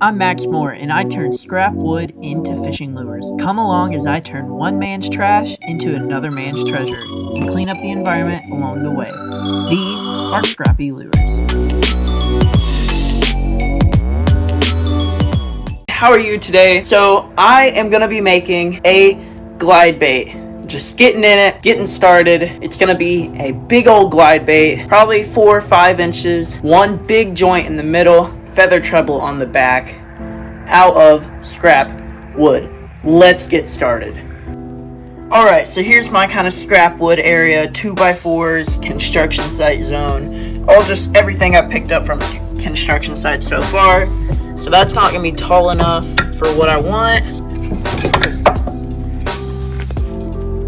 I'm Max Moore, and I turn scrap wood into fishing lures. Come along as I turn one man's trash into another man's treasure, and clean up the environment along the way. These are Scrappy Lures. How are you today? So, I am going to be making a glide bait. Just getting in it, getting started. It's gonna be a big old glide bait, probably 4 or 5 inches, one big joint in the middle, feather treble on the back, out of scrap wood. Let's get started. Alright, so here's my kind of scrap wood area, 2x4s, construction site zone, all just everything I picked up from the construction site so far. So that's not gonna be tall enough for what I want.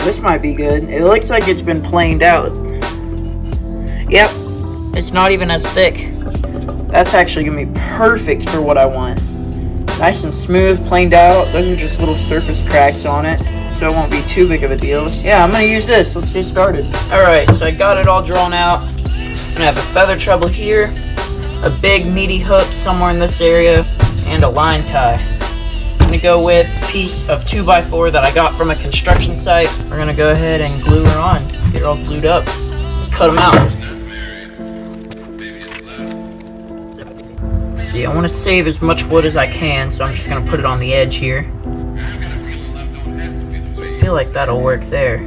This might be good. It looks like it's been planed out. Yep, it's not even as thick. That's actually gonna be perfect for what I want. Nice and smooth, planed out. Those are just little surface cracks on it, so it won't be too big of a deal. Yeah, I'm gonna use this. Let's get started. Alright, so I got it all drawn out. I'm gonna have a feather treble here, a big meaty hook somewhere in this area, and a line tie. I'm gonna go with a piece of 2x4 that I got from a construction site. We're gonna go ahead and glue her on, get her all glued up. Let's cut them out. Let's see, I want to save as much wood as I can, so I'm just gonna put it on the edge here. So I feel like that'll work there.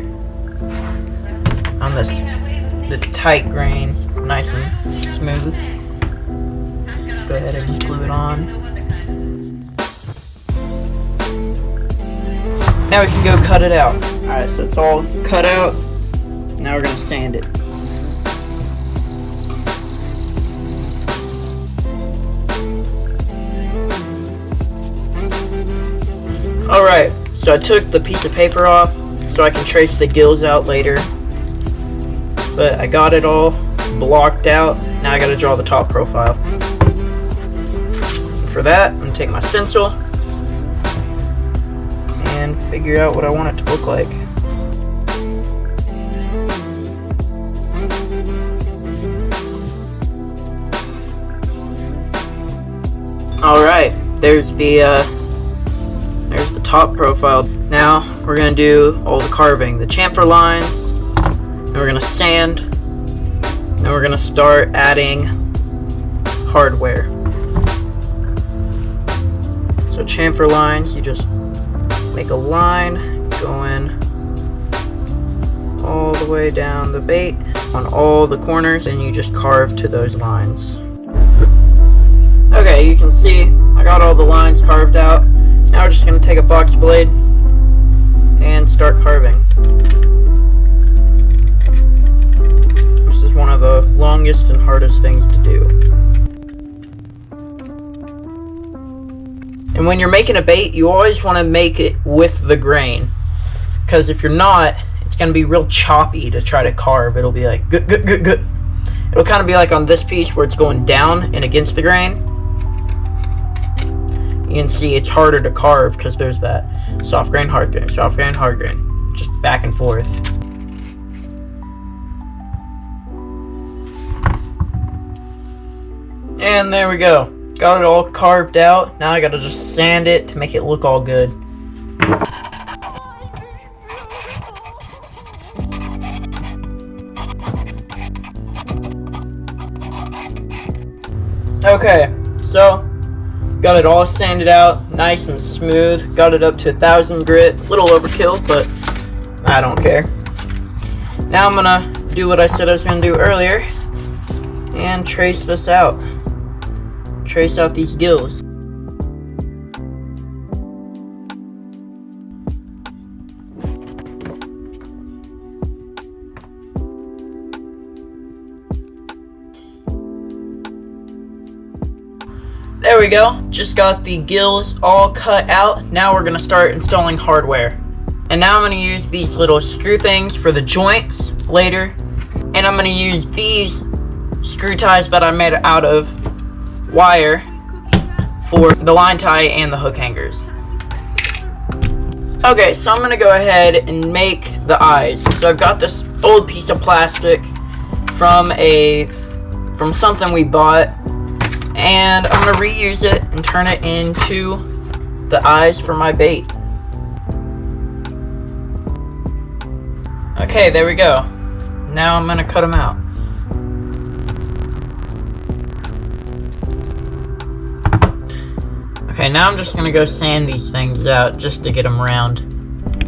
On the tight grain, nice and smooth. So let's go ahead and glue it on. Now we can go cut it out. Alright, so it's all cut out. Now we're going to sand it. Alright, so I took the piece of paper off so I can trace the gills out later. But I got it all blocked out. Now I got to draw the top profile. And for that, I'm going to take my stencil and figure out what I want it to look like. Alright, there's the top profile. Now we're going to do all the carving, the chamfer lines, then we're going to sand, then we're going to start adding hardware. So chamfer lines, you just make a line going all the way down the bait on all the corners, and you just carve to those lines. Okay, you can see I got all the lines carved out. Now we're just going to take a box blade and start carving. This is one of the longest and hardest things to do. And when you're making a bait, you always want to make it with the grain, because if you're not, it's going to be real choppy to try to carve. It'll be like good. It'll kind of be like on this piece where it's going down and against the grain. You can see it's harder to carve because there's that soft grain, hard grain, soft grain, hard grain, just back and forth. And there we go. Got it all carved out. Now I gotta just sand it to make it look all good. Okay, so got it all sanded out, nice and smooth. Got it up to 1,000 grit. A little overkill, but I don't care. Now I'm gonna do what I said I was gonna do earlier and trace this out. Trace out these gills. There we go. Just got the gills all cut out. Now we're gonna start installing hardware. And now I'm gonna use these little screw things for the joints later. And I'm gonna use these screw ties that I made out of wire for the line tie and the hook hangers. Okay, so I'm gonna go ahead and make the eyes. So I've got this old piece of plastic from something we bought And I'm gonna reuse it and turn it into the eyes for my bait. Okay, there we go. Now I'm gonna cut them out. Okay, now I'm just gonna go sand these things out just to get them round.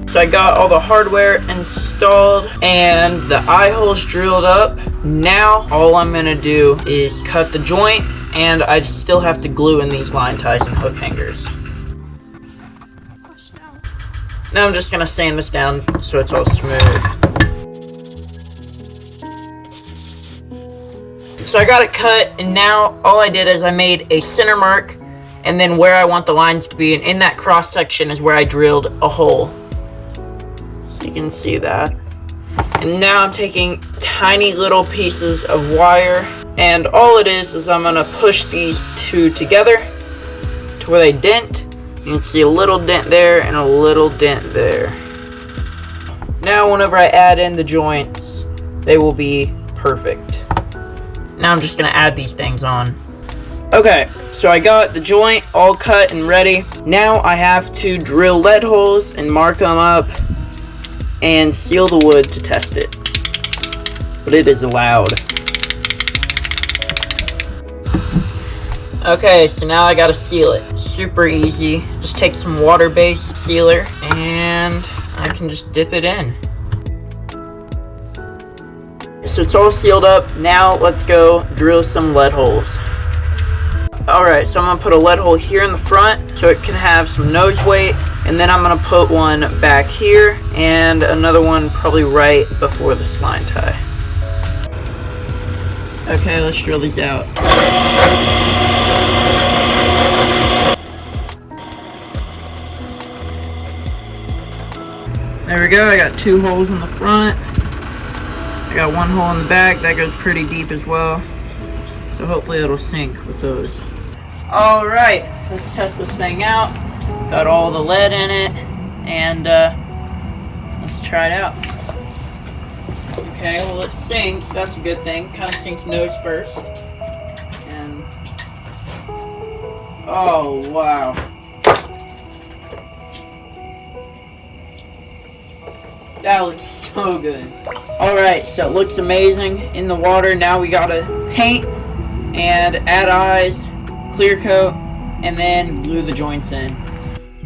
So I got all the hardware installed and the eye holes drilled up. Now all I'm gonna do is cut the joint, and I still have to glue in these line ties and hook hangers. Now I'm just gonna sand this down so it's all smooth. So I got it cut, and now all I did is I made a center mark, and then where I want the lines to be, and in that cross section is where I drilled a hole. So you can see that. And now I'm taking tiny little pieces of wire, and all it is I'm gonna push these two together to where they dent. You can see a little dent there and a little dent there. Now whenever I add in the joints, they will be perfect. Now I'm just gonna add these things on. Okay, so I got the joint all cut and ready. Now I have to drill lead holes and mark them up and seal the wood to test it. But it is loud. Okay, so now I gotta seal it. Super easy. Just take some water-based sealer and I can just dip it in. So it's all sealed up. Now let's go drill some lead holes. Alright, so I'm going to put a lead hole here in the front so it can have some nose weight, and then I'm going to put one back here and another one probably right before this line tie. Okay, let's drill these out. There we go, I got 2 holes in the front. I got 1 hole in the back, that goes pretty deep as well. So hopefully it'll sink with those. Alright, let's test this thing out. Got all the lead in it, and let's try it out. Okay, well it sinks, that's a good thing. Kind of sinks nose first. And oh wow. That looks so good. Alright, so it looks amazing in the water. Now we gotta paint and add eyes, clear coat, and then glue the joints in.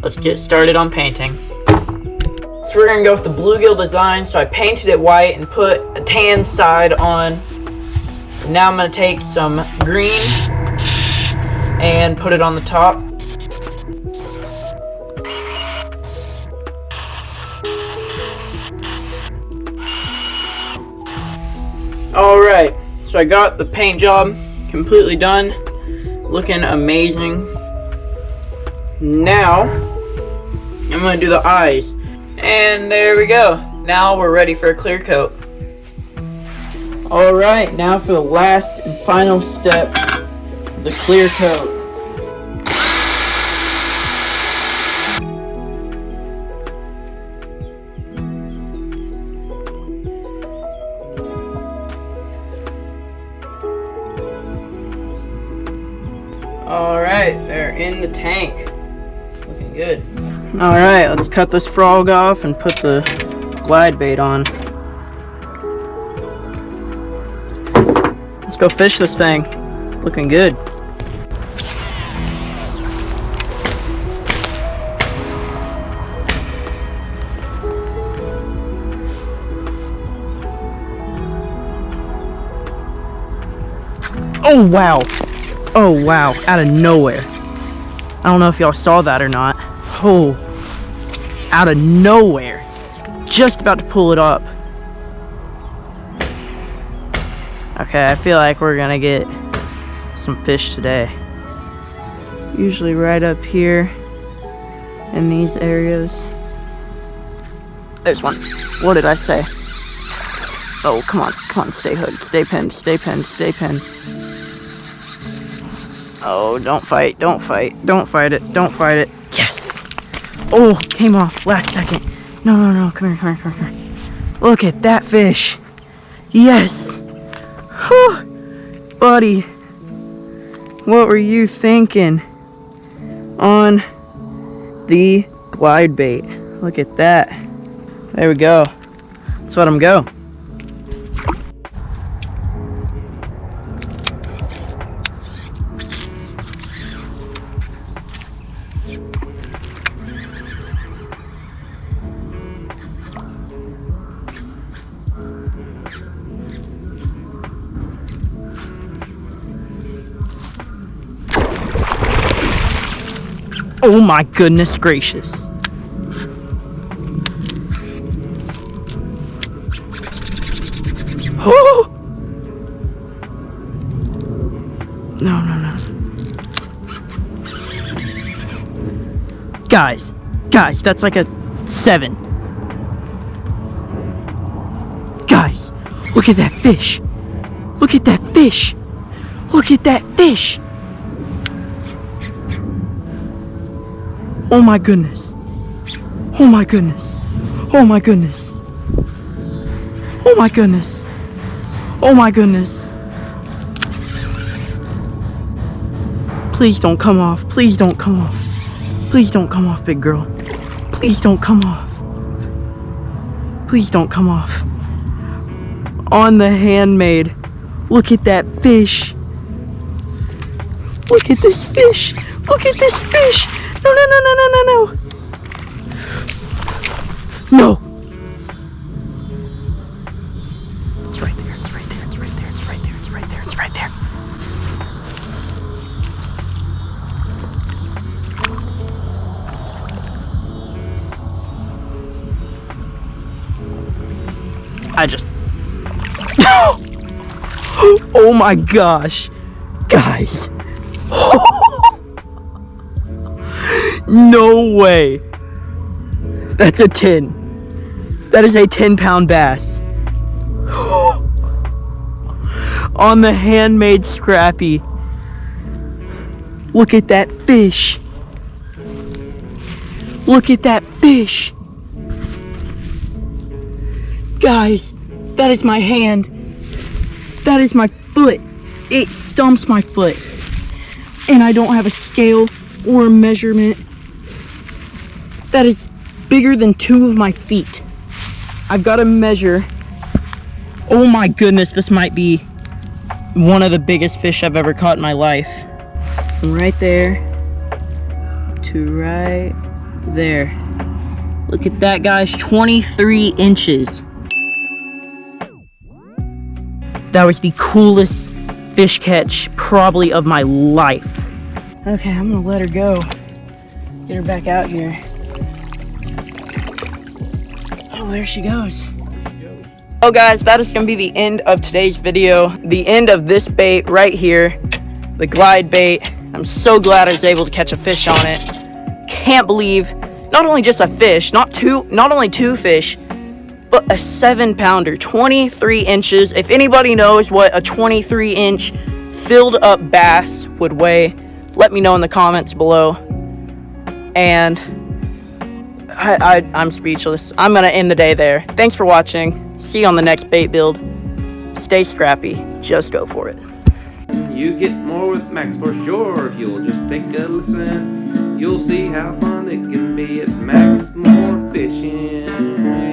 Let's get started on painting. So we're gonna go with the bluegill design. So I painted it white and put a tan side on. Now I'm gonna take some green and put it on the top. Alright, so I got the paint job completely done. Looking amazing. Now, I'm going to do the eyes. And there we go. Now we're ready for a clear coat. Alright, now for the last and final step, the clear coat. Alright, they're in the tank. Looking good. Alright, let's cut this frog off and put the glide bait on. Let's go fish this thing. Looking good. Oh wow! Oh wow, out of nowhere. I don't know if y'all saw that or not. Oh, out of nowhere. Just about to pull it up. Okay, I feel like we're gonna get some fish today. Usually right up here in these areas. There's one. What did I say? Oh, come on, stay hooked, stay pinned, stay pinned, stay pinned. Oh, don't fight, don't fight, don't fight it, don't fight it. Yes! Oh, came off last second. No, no, no, come here, come here, come here, come here. Look at that fish. Yes! Whew. Buddy. What were you thinking on the glide bait? Look at that. There we go. Let's let him go. Oh my goodness gracious. Oh! No, no, no. Guys, that's like a 7. Guys, look at that fish. Look at that fish. Look at that fish. Oh my goodness. Oh my goodness. Oh my goodness. Oh my goodness. Oh my goodness. Please don't come off. Please don't come off. Please don't come off, big girl. Please don't come off. Please don't come off. On the handmade. Look at that fish. Look at this fish. Look at this fish. No, no, no, no, no, no, no. No. It's right there. It's right there. It's right there. It's right there. It's right there. It's right there. I just... Oh my gosh. Guys. No way. That's a 10. That is a 10-pound bass. On the handmade Scrappy. Look at that fish. Look at that fish. Guys, that is my hand. That is my foot. It stumps my foot. And I don't have a scale or a measurement. That is bigger than 2 of my feet. I've got to measure. Oh my goodness, this might be one of the biggest fish I've ever caught in my life. From right there to right there. Look at that, guys, 23 inches. That was the coolest fish catch probably of my life. Okay, I'm gonna let her go. Get her back out here. Oh, there she goes. Oh guys, that is gonna be the end of today's video. The end of this bait right here, the glide bait. I'm so glad I was able to catch a fish on it. Can't believe, not only just a fish, not only 2 fish, but a 7-pounder, 23 inches. If anybody knows what a 23-inch filled up bass would weigh, let me know in the comments below. And I'm speechless. I'm gonna end the day there. Thanks for watching. See you on the next bait build. Stay scrappy. Just go for it. You get more with Max for sure. If you'll just take a listen, you'll see how fun it can be at Max More Fishing.